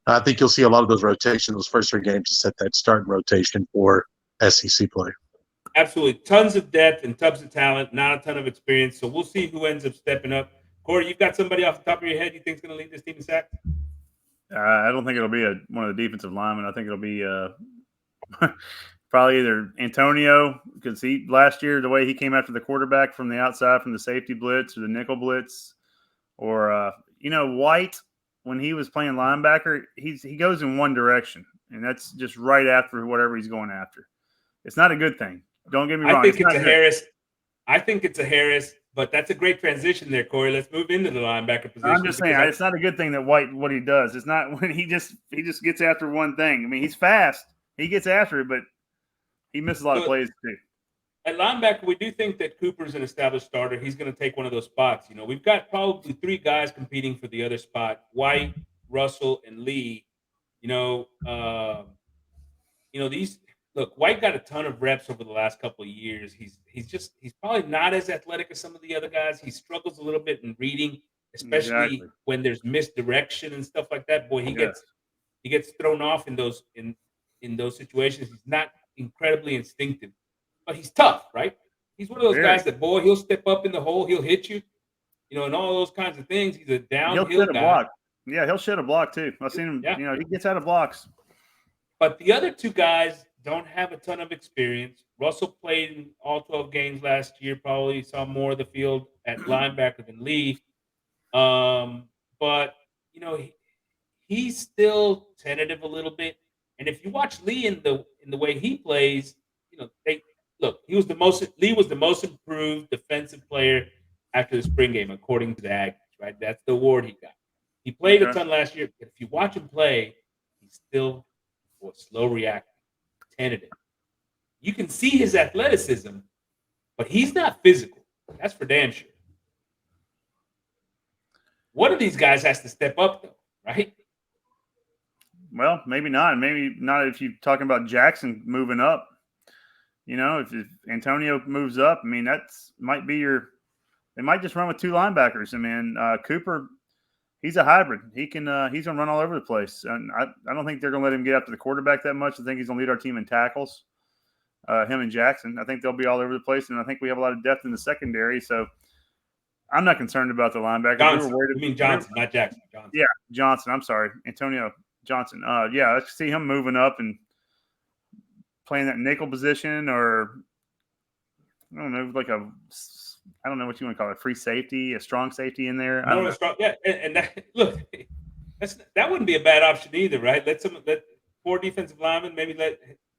I think you'll see a lot of those rotations, those first 3 games to set that starting rotation for SEC play. Absolutely. Tons of depth and tons of talent, not a ton of experience. So we'll see who ends up stepping up. Corey, you've got somebody off the top of your head you think is going to lead this team in sacks? I don't think it'll be one of the defensive linemen. I think it'll be probably either Antonio, because last year the way he came after the quarterback from the outside from the safety blitz or the nickel blitz, or White when he was playing linebacker, he goes in one direction, and that's just right after whatever he's going after. It's not a good thing. Don't get me wrong. I think it's a Harris. I think it's a Harris, but that's a great transition there, Corey. Let's move into the linebacker position. I'm just saying it's not a good thing that White what he does. It's not when he just gets after one thing. I mean, he's fast. He gets after it, but he misses a lot of plays too. At linebacker, we do think that Cooper's an established starter. He's going to take one of those spots. We've got probably 3 guys competing for the other spot: White, Russell, and Lee. These. Look, White got a ton of reps over the last couple of years. He's probably not as athletic as some of the other guys. He struggles a little bit in reading, especially when there's misdirection and stuff like that. Boy, he gets thrown off in those situations. He's not incredibly instinctive, but he's tough, right? He's one of those guys that, boy, he'll step up in the hole, he'll hit you, and all those kinds of things. He's a downhill guy. Block. Yeah, he'll shed a block too. I've seen him. Yeah. He gets out of blocks. But the other 2 guys don't have a ton of experience. Russell played in all 12 games last year, probably saw more of the field at linebacker than Lee. But he's still tentative a little bit. And if you watch Lee in the way he plays, Lee was the most improved defensive player after the spring game, according to the Aggies, right? That's the award he got. He played a ton last year, but if you watch him play, he's still slow reacting. Tentative. You can see his athleticism, but he's not physical. That's for damn sure. One of these guys has to step up, though, right? Well, maybe not. Maybe not if you're talking about Jackson moving up. If Antonio moves up, I mean, might be they might just run with 2 linebackers. I mean, Cooper, he's a hybrid. He's going to run all over the place. And I don't think they're going to let him get after the quarterback that much. I think he's going to lead our team in tackles, him and Jackson. I think they'll be all over the place, and I think we have a lot of depth in the secondary. So I'm not concerned about the linebacker. Johnson. Johnson, not Jackson. Johnson. Yeah, Johnson. I'm sorry. Antonio Johnson. I see him moving up and playing that nickel position, or I don't know, I don't know what you want to call it, free safety, a strong safety in there. And that wouldn't be a bad option either, right? Let 4 defensive linemen, maybe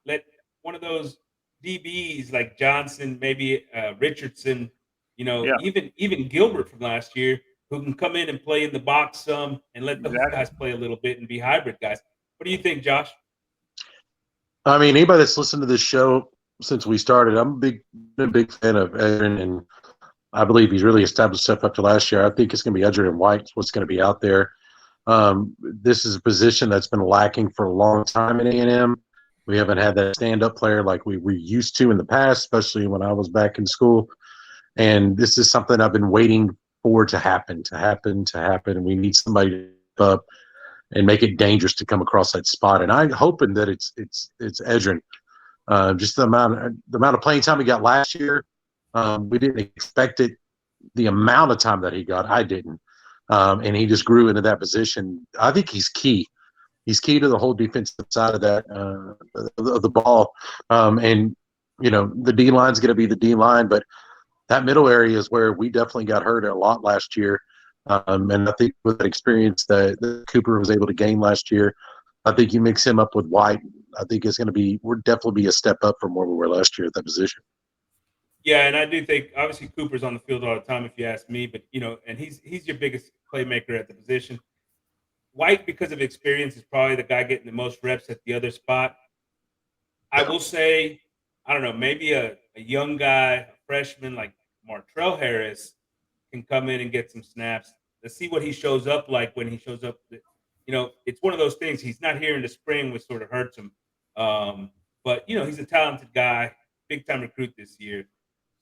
let one of those DBs like Johnson, maybe Richardson, even Gilbert from last year, who can come in and play in the box some and let those guys play a little bit and be hybrid guys. What do you think, Josh? I mean, anybody that's listened to this show since we started, I'm a big fan of Aaron, and I believe he's really established stuff up to last year. I think it's going to be Edgerrin White, what's going to be out there. This is a position that's been lacking for a long time in A&M. We haven't had that stand-up player like we were used to in the past, especially when I was back in school. And this is something I've been waiting for to happen. And we need somebody to step up and make it dangerous to come across that spot. And I'm hoping that it's Edgerrin. Just the amount of playing time he got last year. We didn't expect it, the amount of time that he got. I didn't. And he just grew into that position. I think he's key. He's key to the whole defensive side of that of the ball. And, the D-line's going to be the D-line, but that middle area is where we definitely got hurt a lot last year. And I think with that experience that Cooper was able to gain last year, I think you mix him up with White, I think it's going to we're definitely be a step up from where we were last year at that position. Yeah, and I do think obviously Cooper's on the field all the time, if you ask me, but and he's your biggest playmaker at the position. White, because of experience, is probably the guy getting the most reps at the other spot. I will say, I don't know, maybe a young guy, a freshman like Martrell Harris can come in and get some snaps. Let's see what he shows up like when he shows up. It's one of those things. He's not here in the spring, which sort of hurts him. But he's a talented guy, big time recruit this year.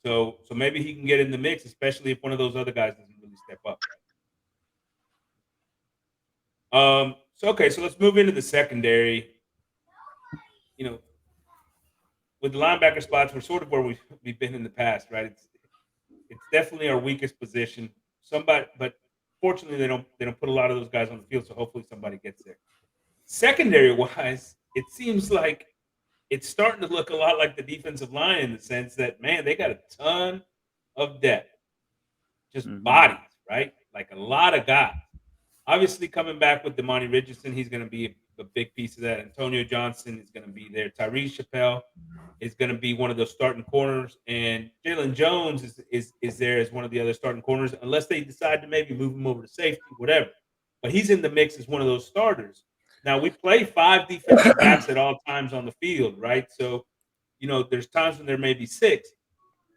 So maybe he can get in the mix, especially if one of those other guys doesn't really step up. So let's move into the secondary. You know, with the linebacker spots, we're sort of where we've been in the past, right? It's definitely our weakest position. But fortunately, they don't put a lot of those guys on the field, so hopefully somebody gets there. Secondary wise, it seems like it's starting to look a lot like the defensive line in the sense that, man, they got a ton of depth, just bodies, right? Like a lot of guys. Obviously, coming back with Damani Richardson, he's going to be a big piece of that. Antonio Johnson is going to be there. Tyrese Chappelle is going to be one of those starting corners, and Jalen Jones is there as one of the other starting corners, unless they decide to maybe move him over to safety, whatever. But he's in the mix as one of those starters. Now, we play 5 defensive backs at all times on the field, right? So, there's times when there may be 6.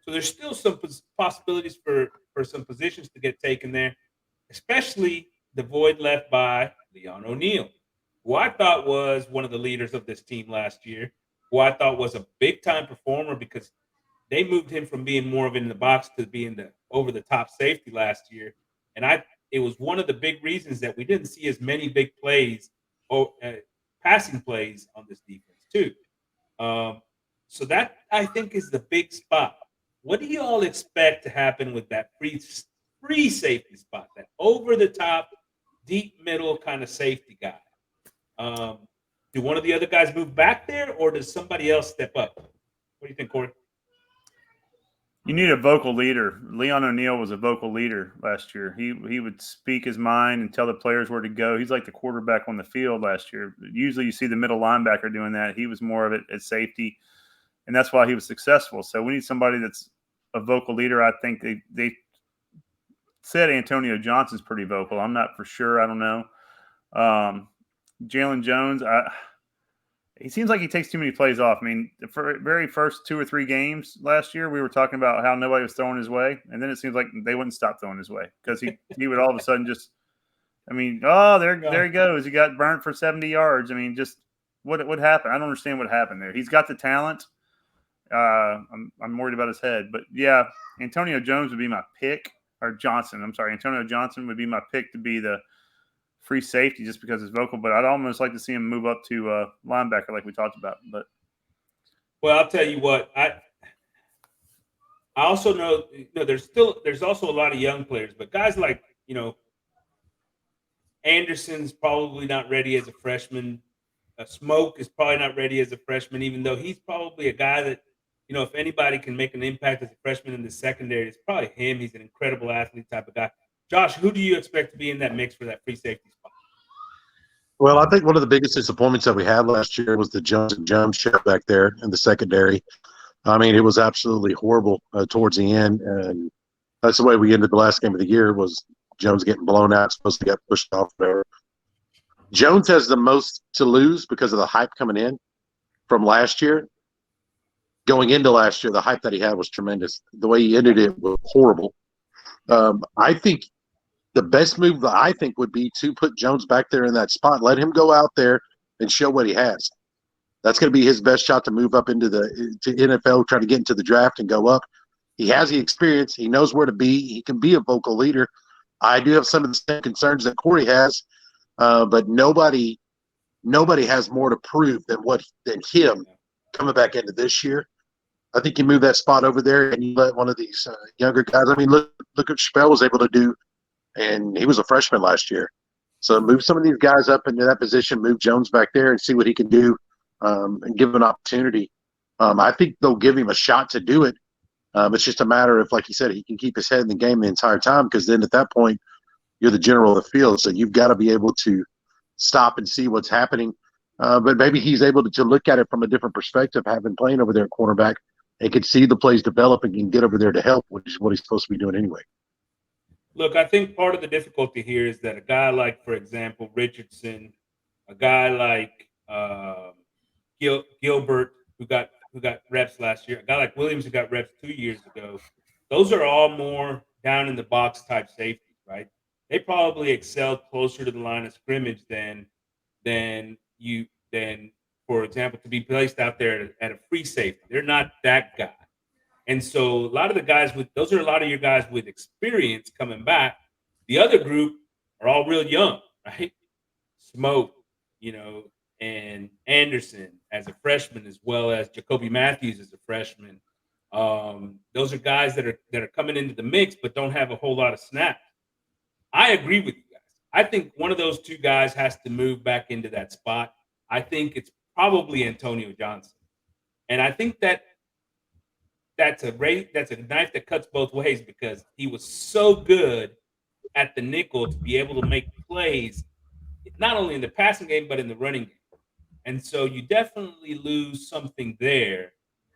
So there's still some possibilities for some positions to get taken there, especially the void left by Leon O'Neal, who I thought was one of the leaders of this team last year, who I thought was a big-time performer because they moved him from being more of in the box to being the over-the-top safety last year. And it was one of the big reasons that we didn't see as many big plays or passing plays on this defense too. So that, I think, is the big spot. What do you all expect to happen with that free safety spot, that over-the-top, deep middle kind of safety guy? Do one of the other guys move back there, or does somebody else step up? What do you think, Corey? You need a vocal leader. Leon O'Neal was a vocal leader last year. He would speak his mind and tell the players where to go. He's like the quarterback on the field last year. Usually you see the middle linebacker doing that. He was more of it at safety, and that's why he was successful. So we need somebody that's a vocal leader. I think they said Antonio Johnson's pretty vocal. I'm not for sure. I don't know. Jalen Jones, he seems like he takes too many plays off. I mean, the very first 2 or 3 games last year, we were talking about how nobody was throwing his way, and then it seems like they wouldn't stop throwing his way because he would all of a sudden just, there he goes. He got burnt for 70 yards. I mean, just what happened? I don't understand what happened there. He's got the talent. I'm worried about his head, but yeah, Antonio Jones would be my pick, or Johnson. I'm sorry, Antonio Johnson would be my pick to be the free safety just because it's vocal, but I'd almost like to see him move up to linebacker like we talked about. But well, I'll tell you what, I also know there's also a lot of young players, but guys like Anderson's probably not ready as a freshman. Smoke is probably not ready as a freshman, even though he's probably a guy that if anybody can make an impact as a freshman in the secondary, it's probably him. He's an incredible athlete type of guy. Josh, who do you expect to be in that mix for that free safety spot? Well, I think one of the biggest disappointments that we had last year was the Jones and Jones show back there in the secondary. I mean, it was absolutely horrible towards the end, and that's the way we ended the last game of the year was Jones getting blown out, supposed to get pushed off there. Jones has the most to lose because of the hype coming in from last year. Going into last year, the hype that he had was tremendous. The way he ended it was horrible. I think the best move that I think would be to put Jones back there in that spot. Let him go out there and show what he has. That's going to be his best shot to move up into the NFL, try to get into the draft and go up. He has the experience. He knows where to be. He can be a vocal leader. I do have some of the same concerns that Corey has, but nobody has more to prove than him coming back into this year. I think you move that spot over there and you let one of these younger guys. I mean, look what Chappelle was able to do. And he was a freshman last year. So move some of these guys up into that position, move Jones back there and see what he can do and give him an opportunity. I think they'll give him a shot to do it. It's just a matter of, like you said, he can keep his head in the game the entire time because then at that point, you're the general of the field. So you've got to be able to stop and see what's happening. But maybe he's able to look at it from a different perspective, having playing over there at cornerback, and can see the plays developing and get over there to help, which is what he's supposed to be doing anyway. Look, I think part of the difficulty here is that a guy like, for example, Richardson, a guy like Gilbert, who got reps last year, a guy like Williams who got reps 2 years ago, those are all more down in the box type safeties, right? They probably excelled closer to the line of scrimmage than for example, to be placed out there at a free safety. They're not that guy. And so a lot of the guys those are a lot of your guys with experience coming back. The other group are all real young, right? Smoke, and Anderson as a freshman, as well as Jacoby Matthews as a freshman. Those are guys that are coming into the mix, but don't have a whole lot of snaps. I agree with you guys. I think one of those two guys has to move back into that spot. I think it's probably Antonio Johnson, and I think that's a knife that cuts both ways because he was so good at the nickel to be able to make plays, not only in the passing game but in the running game. And so you definitely lose something there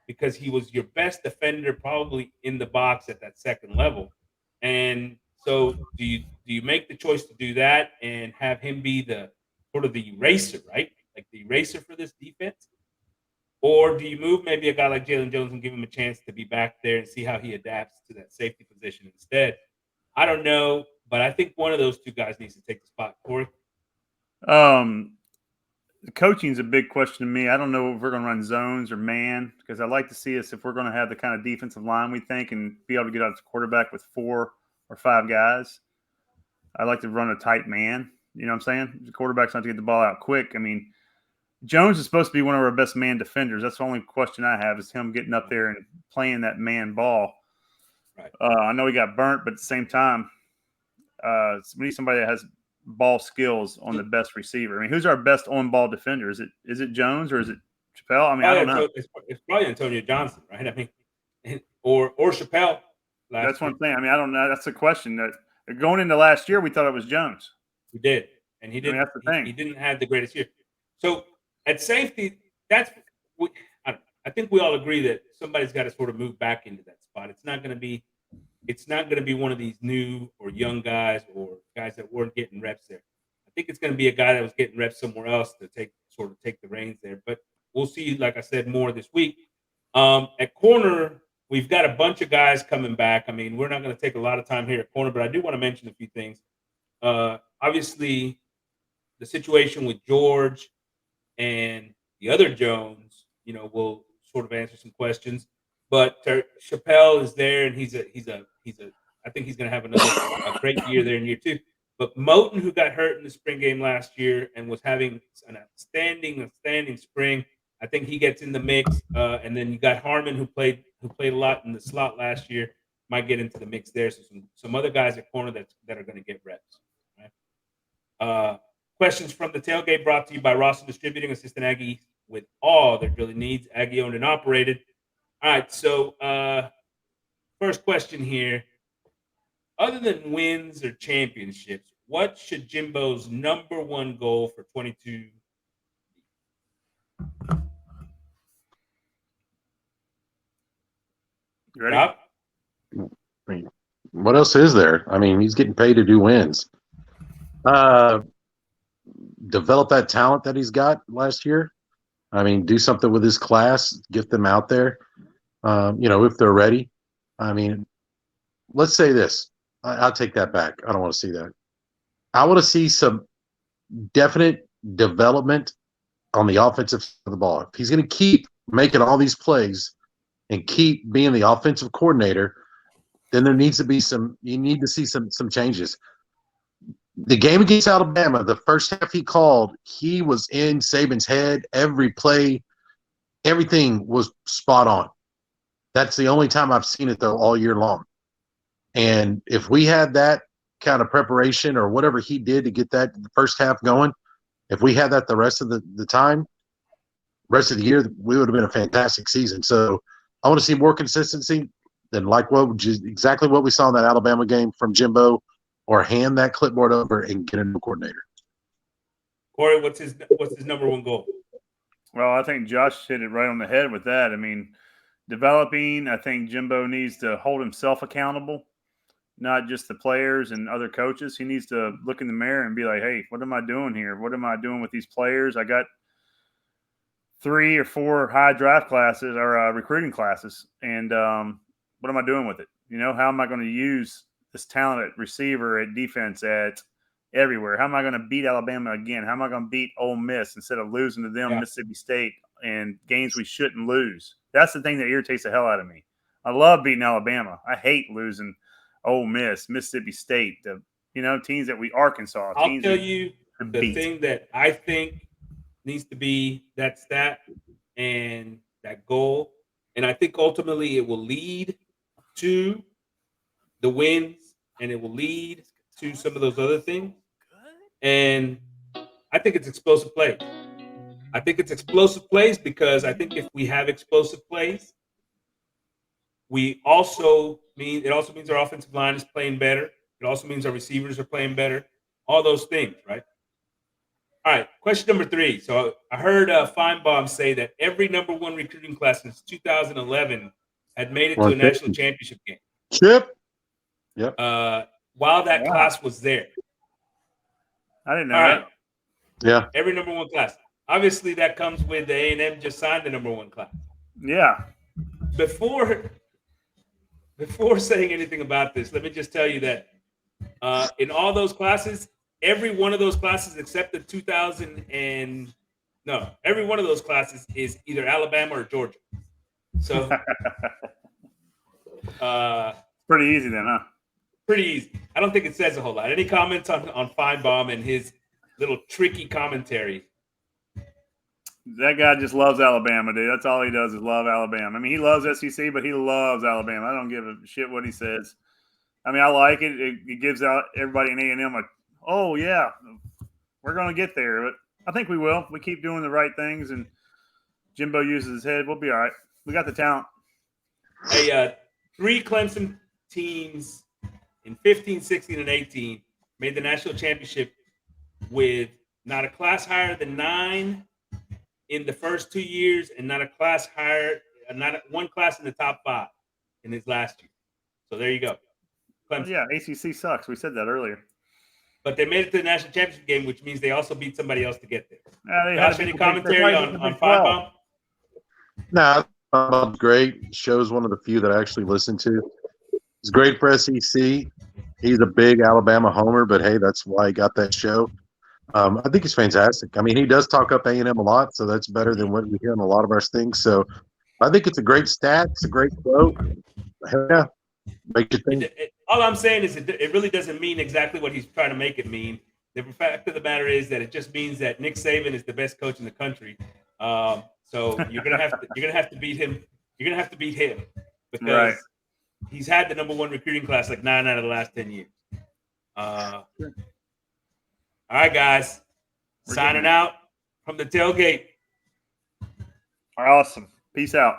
because he was your best defender probably in the box at that second level. And so do you make the choice to do that and have him be the sort of the eraser, right? Like the eraser for this defense? Or do you move maybe a guy like Jalen Jones and give him a chance to be back there and see how he adapts to that safety position instead? I don't know, but I think one of those two guys needs to take the spot. Corey? The coaching is a big question to me. I don't know if we're going to run zones or man because I'd like to see us if we're going to have the kind of defensive line we think and be able to get out to quarterback with 4 or 5 guys. I like to run a tight man. You know what I'm saying? The quarterback's not to get the ball out quick. I mean, Jones is supposed to be one of our best man defenders. That's the only question I have is him getting up there and playing that man ball. Right. I know he got burnt, but at the same time, we need somebody that has ball skills on the best receiver. I mean, who's our best on-ball defender? Is it Jones or is it Chappelle? I mean, I don't know. It's probably Antonio Johnson, right? I mean, or Chappelle. That's one thing. I mean, I don't know. That's the question. That going into last year, we thought it was Jones. We did, and he didn't. I mean, that's the thing. He didn't have the greatest year. So at safety, I think we all agree that somebody's got to sort of move back into that spot. It's not going to be one of these new or young guys or guys that weren't getting reps there. I think it's going to be a guy that was getting reps somewhere else to take the reins there. But we'll see, like I said, more this week. At corner, we've got a bunch of guys coming back. I mean, we're not going to take a lot of time here at corner, but I do want to mention a few things. Obviously, the situation with George and the other Jones, will sort of answer some questions. But Chappelle is there, and he's a. I think he's going to have a great year there in year 2. But Moten, who got hurt in the spring game last year and was having an outstanding spring, I think he gets in the mix. And then you got Harmon, who played a lot in the slot last year, might get into the mix there. So some other guys at corner that are going to get reps. Right? Questions from the tailgate brought to you by Rawson Distributing, Assistant Aggie with all their drilling needs, Aggie owned and operated. All right, so first question here. Other than wins or championships, what should Jimbo's number one goal for 22 be? You ready? Rob? I mean, what else is there? I mean, he's getting paid to do wins. Develop that talent that he's got last year. I mean, do something with his class, get them out there, if they're ready. I mean, let's say this. I'll take that back. I don't want to see that. I want to see some definite development on the offensive side of the ball. If he's going to keep making all these plays and keep being the offensive coordinator, then there needs to be you need to see some changes. The game against Alabama, the first half he called, he was in Saban's head. Every play, everything was spot on. That's the only time I've seen it, though, all year long. And if we had that kind of preparation or whatever he did to get that first half going, if we had that the rest of the time, rest of the year, we would have been a fantastic season. So I want to see more consistency than exactly what we saw in that Alabama game from Jimbo, or hand that clipboard over and get a new coordinator. Corey, what's his number one goal? Well, I think Josh hit it right on the head with that. I mean, developing, I think Jimbo needs to hold himself accountable, not just the players and other coaches. He needs to look in the mirror and be like, hey, what am I doing here? What am I doing with these players? I got 3 or 4 high draft classes or recruiting classes, and what am I doing with it? How am I going to use this talent at receiver, at defense, at everywhere? How am I going to beat Alabama again? How am I going to beat Ole Miss instead of losing to them, Mississippi State, and games we shouldn't lose? That's the thing that irritates the hell out of me. I love beating Alabama. I hate losing Ole Miss, Mississippi State, teams that Arkansas. I'll teams tell we you could the beat. thing that I think needs to be that stat and that goal. And I think ultimately it will lead to the wins and it will lead to some of those other things. And I think it's explosive plays. I think it's explosive plays because I think if we have explosive plays, it also means our offensive line is playing better. It also means our receivers are playing better. All those things, right? All right, question number 3. So I heard Feinbaum say that every number 1 recruiting class since 2011 had made it to a national championship game. Chip. Yep. While that class was there. I didn't know All that. right. Yeah. Every number 1 class. Obviously, that comes with the A&M just signed the number 1 class. Yeah. Before saying anything about this, let me just tell you that in all those classes, every one of those classes except the every one of those classes is either Alabama or Georgia. So pretty easy then, huh? Pretty easy. I don't think it says a whole lot. Any comments on Feinbaum and his little tricky commentary? That guy just loves Alabama, dude. That's all he does is love Alabama. I mean, he loves SEC, but he loves Alabama. I don't give a shit what he says. I mean, I like it. It gives out everybody in A&M oh, yeah, we're going to get there. But I think we will. We keep doing the right things, and Jimbo uses his head. We'll be all right. We got the talent. Hey, 3 Clemson teams in 15, 16, and 18 made the national championship with not a class higher than 9 in the first 2 years, and not one class in the top 5 in his last year. So there you go. Well, yeah, ACC sucks. We said that earlier. But they made it to the national championship game, which means they also beat somebody else to get there. Josh, any commentary on Feinbaum? Nah, great. Show's one of the few that I actually listen to. It's great for SEC. He's a big Alabama homer, but hey, that's why he got that show. I think he's fantastic. I mean, he does talk up A&M a lot, so that's better than what we hear on a lot of our things. So I think it's a great stat. It's a great quote. Hell yeah. Make you think. All I'm saying is it really doesn't mean exactly what he's trying to make it mean. The fact of the matter is that it just means that Nick Saban is the best coach in the country. So you're gonna have to beat him. You're gonna have to beat him because he's had the number 1 recruiting class like 9 out of the last 10 years. All right, guys. Signing out from the tailgate. Awesome. Peace out.